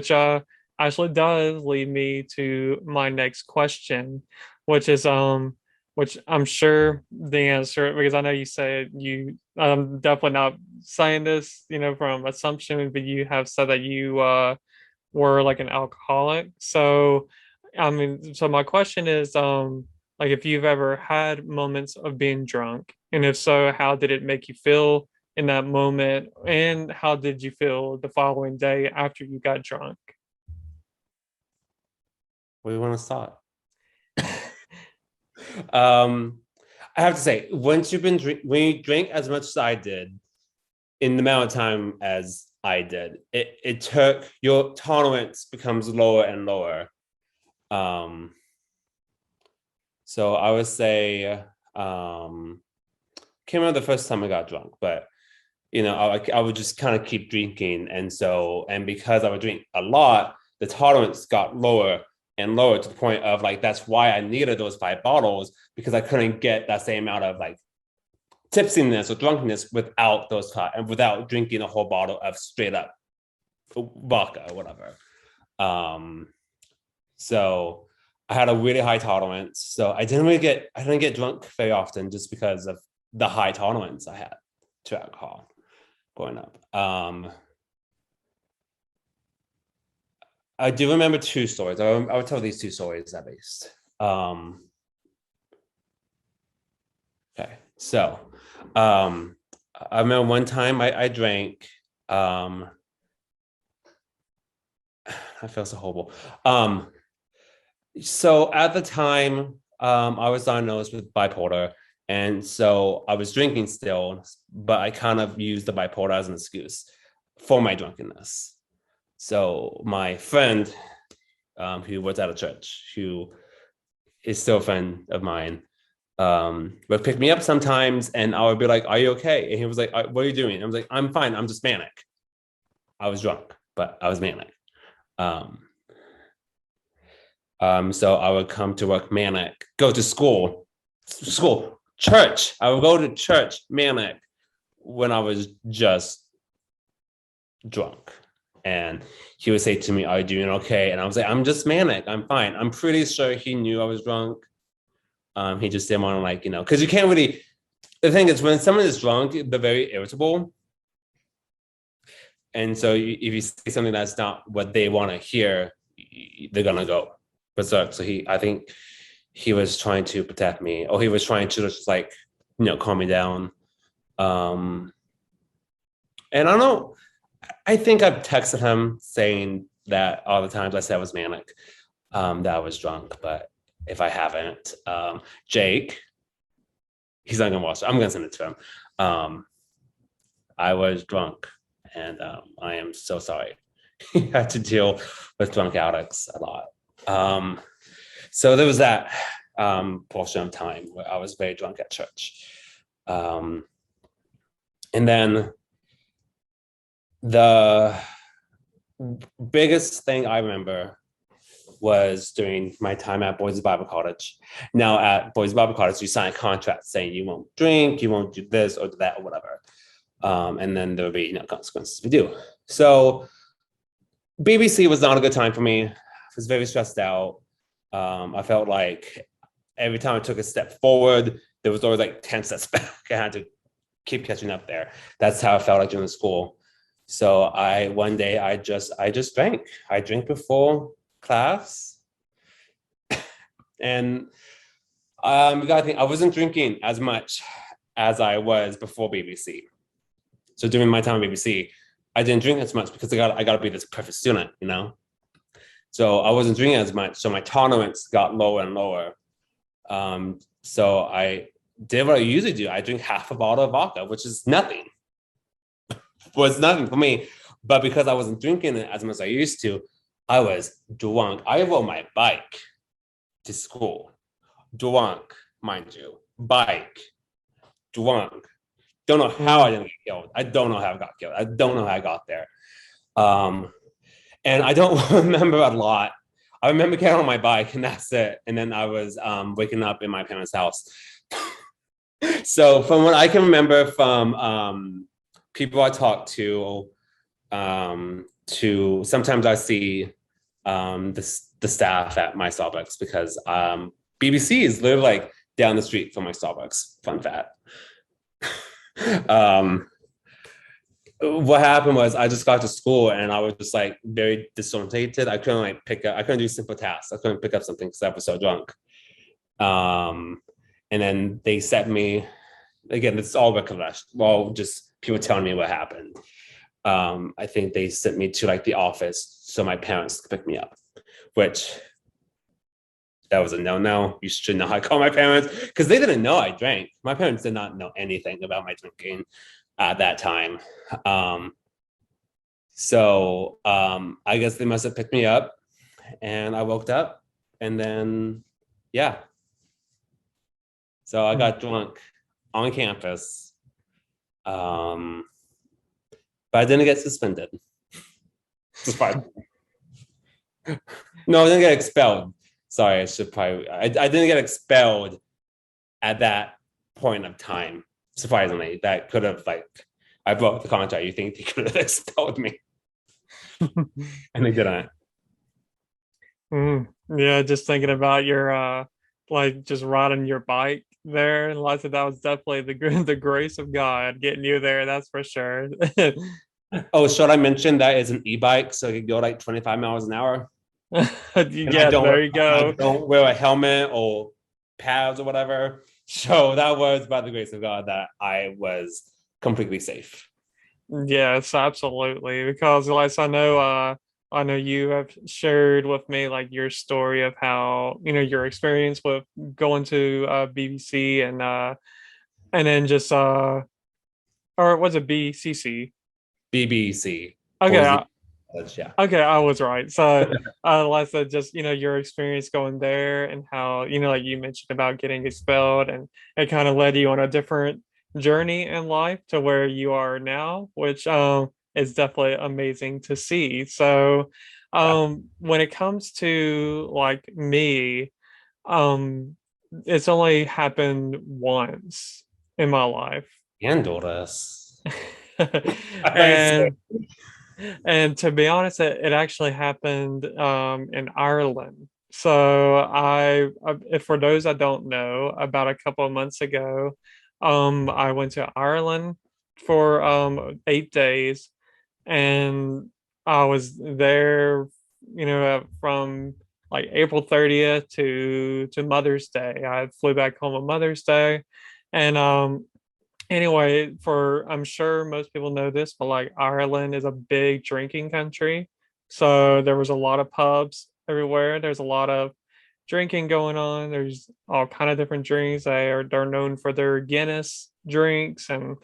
which actually does lead me to my next question, which is which I'm sure the answer, because I know you said you, I'm definitely not saying this, from assumption, but you have said that you were like an alcoholic. So I mean, so my question is like if you've ever had moments of being drunk, and if so, how did it make you feel in that moment, and how did you feel the following day after you got drunk? Where do you want to start? um, I have to say, when you drink as much as I did, in the amount of time as I did, it took your tolerance becomes lower and lower. Um, so I would say, can't remember the first time I got drunk, but I would just kind of keep drinking, and because I would drink a lot, the tolerance got lower and lower to the point of like that's why I needed those 5 bottles because I couldn't get that same amount of like tipsiness or drunkenness without those and without drinking a whole bottle of straight up vodka or whatever. Um, so I had a really high tolerance. So I didn't get drunk very often just because of the high tolerance I had to alcohol growing up. I do remember 2 stories. I would tell these 2 stories at least. Okay, so I remember one time I drank. I feel so horrible. So at the time, I was diagnosed with bipolar, and so I was drinking still, but I kind of used the bipolar as an excuse for my drunkenness. So my friend, who was at a church, who is still a friend of mine, would pick me up sometimes, and I would be like, "Are you okay?" And he was like, "What are you doing?" I was like, "I'm fine. I'm just manic." I was drunk, but I was manic. Um, so I would come to work manic, go to church. I would go to church manic when I was just drunk. And he would say to me, "Are you doing okay?" And I was like, "I'm just manic. I'm fine." I'm pretty sure he knew I was drunk. He just didn't want to because you can't really. The thing is, when someone is drunk, they're very irritable, and so if you say something that's not what they want to hear, they're gonna go berserk. So I think he was trying to protect me, or he was trying to just like calm me down. Um, and I don't know. I think I've texted him saying that all the times I said I was manic, that I was drunk. But if I haven't, Jake, he's not gonna watch it. I'm gonna send it to him. Um, I was drunk, and I am so sorry. He had to deal with drunk Alex a lot. Um, so there was that portion of time where I was very drunk at church. Um, and then the biggest thing I remember was during my time at Boys Bible College. Now, at Boys Bible College, you sign a contract saying you won't drink, you won't do this or that or whatever. And then there will be consequences if you do. So BBC was not a good time for me. I was very stressed out. I felt like every time I took a step forward, there was always like 10 steps back. I had to keep catching up there. That's how I felt like during school. So one day I just drank. I drank before class, and you gotta think I wasn't drinking as much as I was before BBC. So during my time at BBC, I didn't drink as much because I got to be this perfect student. So I wasn't drinking as much, so my tolerance got lower and lower. So I did what I usually do. I drink half a bottle of vodka, which is nothing. Was nothing for me. But because I wasn't drinking it as much as I used to, I was drunk. I rode my bike to school. Drunk, mind you. Bike. Drunk. Don't know how I Mm. didn't get killed. I don't know how I got killed. I don't know how I got there. Um, and I don't remember a lot. I remember getting on my bike and that's it. And then I was waking up in my parents' house. So from what I can remember from people I talked to to sometimes I see the staff at my Starbucks because BBC is literally like down the street from my Starbucks. Fun fact. um, what happened was I just got to school and I was just like very disorientated. I couldn't like pick up. I couldn't do simple tasks. I couldn't pick up something because I was so drunk. Um, and then they set me again. It's all recollection. Well, just people telling me what happened. I think they sent me to like the office so my parents could pick me up, which that was a no. You should not call my parents because they didn't know I drank. My parents did not know anything about my drinking at that time. Um, I guess they must have picked me up and I woke up and then, yeah. So I got drunk on campus. Um, but I didn't get suspended. No, I didn't get expelled. Sorry, I should probably. I didn't get expelled at that point of time. Surprisingly, that could have like. I broke the contract. You think they could have expelled me, and they didn't. Yeah, just thinking about your like just riding your bike there. Lots of that was definitely the grace of God getting you there, that's for sure. Oh, should I mention that it's an e-bike, so you can go like 25 miles an hour, and Yeah, there you I go. don't wear a helmet or pads or whatever. So that was by the grace of God that I was completely safe. Yes, absolutely. Because like I know you have shared with me like your story of how, your experience with going to BBC and then just or was it BCC? BBC, Okay, Boise College, yeah. okay, I was right. So like I said, just your experience going there and how, like you mentioned about getting expelled and it kind of led you on a different journey in life to where you are now, which is definitely amazing to see. So Yeah. when it comes to like me, um it's only happened once in my life. Handled us. I say, And to be honest, it actually happened in Ireland. So if for those I don't know, about a couple of months ago, I went to Ireland for 8 days, and I was there, from like April 30th to Mother's Day. I flew back home on Mother's Day, and anyway, for I'm sure most people know this, but like Ireland is a big drinking country. So there was a lot of pubs everywhere. There's a lot of drinking going on. There's all kind of different drinks. They're known for their Guinness drinks and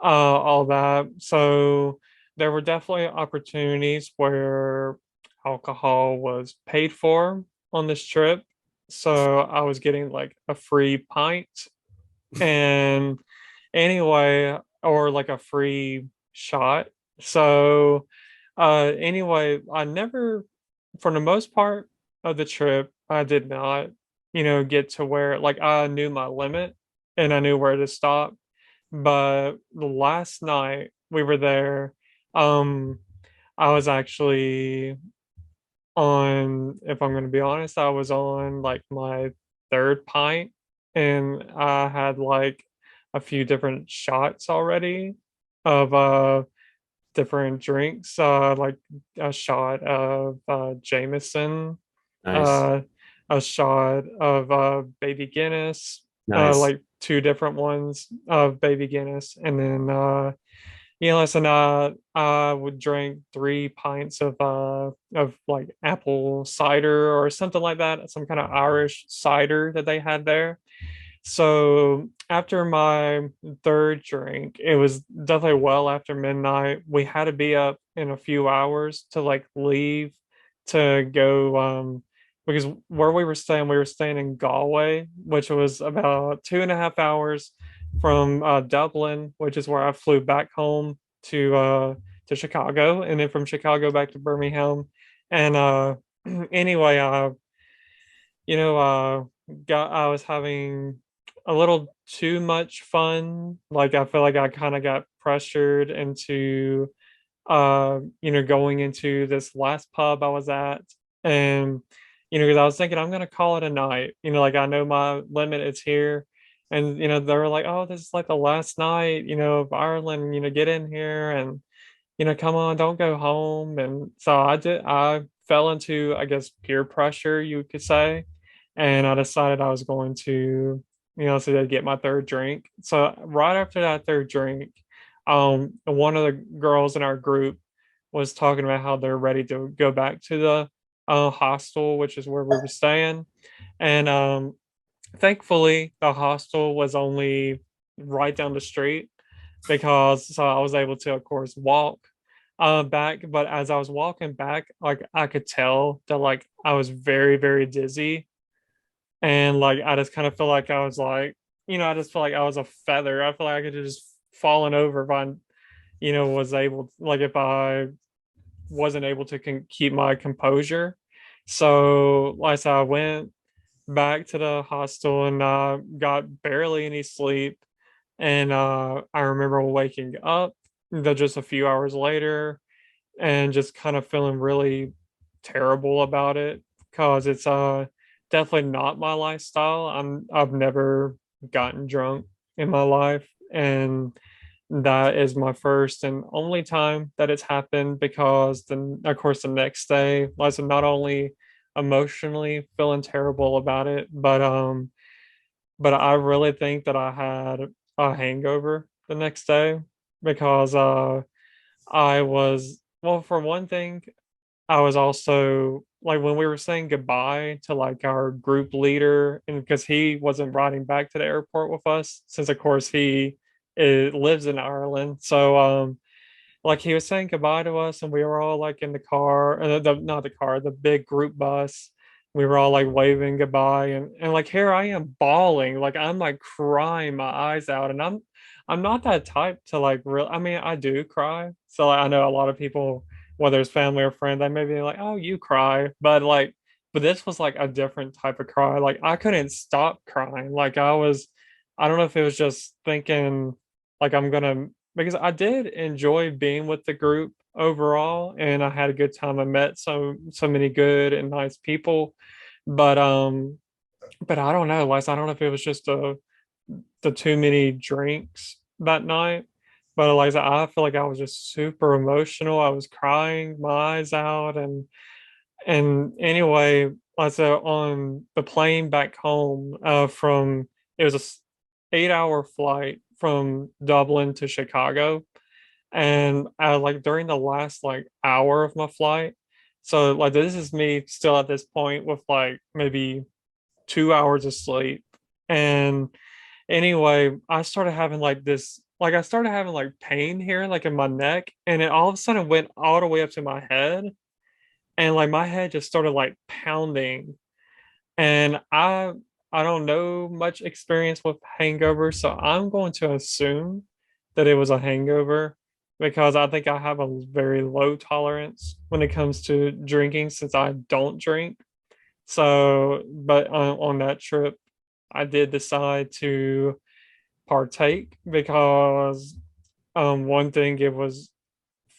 all that. So there were definitely opportunities where alcohol was paid for on this trip. So I was getting like a free pint and anyway, or like a free shot. So anyway, I never, for the most part of the trip, I did not, get to where like I knew my limit and I knew where to stop. But the last night we were there, um I was actually on, if I'm going to be honest, I was on like my third pint and I had like a few different shots already of different drinks, like a shot of Jameson, nice, uh a shot of baby Guinness, nice. like two different ones of baby Guinness, and then listen, I would drink 3 pints of like apple cider or something like that, some kind of Irish cider that they had there. So after my third drink, it was definitely well after midnight. We had to be up in a few hours to like leave to go because where we were staying in Galway, which was about 2.5 hours from Dublin, which is where I flew back home to Chicago, and then from Chicago back to Birmingham. And anyway, I was having a little too much fun. Like I feel like I kind of got pressured into going into this last pub I was at, and because I was thinking I'm gonna call it a night. Like I know my limit is here, and they were like, "Oh, this is like the last night, of Ireland. Get in here and come on, don't go home." And so I did. I fell into, I guess, peer pressure, you could say, and I decided I was going to, to get my third drink. So right after that third drink, one of the girls in our group was talking about how they're ready to go back to the hostel, which is where we were staying, and thankfully the hostel was only right down the street because so I was able to, of course, walk back. But as I was walking back, like I could tell that like I was very, very dizzy. And like I just kind of feel like I was like, I just feel like I was a feather. I feel like I could have just fallen over if I, was able, like if I wasn't able to keep my composure. So like I said, I went back to the hostel and got barely any sleep. And I remember waking up just a few hours later and just kind of feeling really terrible about it because it's definitely not my lifestyle. I've never gotten drunk in my life, and that is my first and only time that it's happened because then of course the next day I was not only emotionally feeling terrible about it, but I really think that I had a hangover the next day because I was, well, for one thing, I was also like when we were saying goodbye to like our group leader, and because he wasn't riding back to the airport with us, since of course he lives in Ireland. So like he was saying goodbye to us, and we were all like in the car, not the car, the big group bus. We were all like waving goodbye, and like here I am bawling, like I'm like crying my eyes out, and I'm not that type to like real. I mean, I do cry, so like, I know a lot of people, whether it's family or friend, they may be like, "Oh, you cry," but this was like a different type of cry. Like I couldn't stop crying. Like I don't know if it was just thinking like I'm gonna, because I did enjoy being with the group overall, and I had a good time. I met so many good and nice people, but I don't know, Les. I don't know if it was just the too many drinks that night, but like I feel like I was just super emotional. I was crying my eyes out, and anyway, like so on the plane back home from it was a 8 hour flight from Dublin to Chicago, and I like during the last like hour of my flight. So like this is me still at this point with like maybe 2 hours of sleep. And anyway, I started having like this, like I started having like pain here, like in my neck, and it all of a sudden went all the way up to my head. And like my head just started like pounding. And I don't know much experience with hangovers, so I'm going to assume that it was a hangover because I think I have a very low tolerance when it comes to drinking since I don't drink. So, but on that trip, I did decide to partake because one thing, it was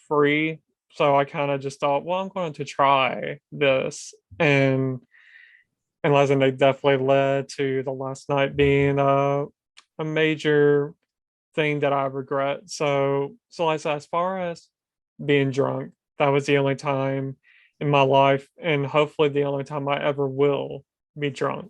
free. So I kind of just thought, well, I'm going to try this. And lesson they definitely led to the last night being a major thing that I regret. So like I said, as far as being drunk, that was the only time in my life, and hopefully the only time I ever will be drunk.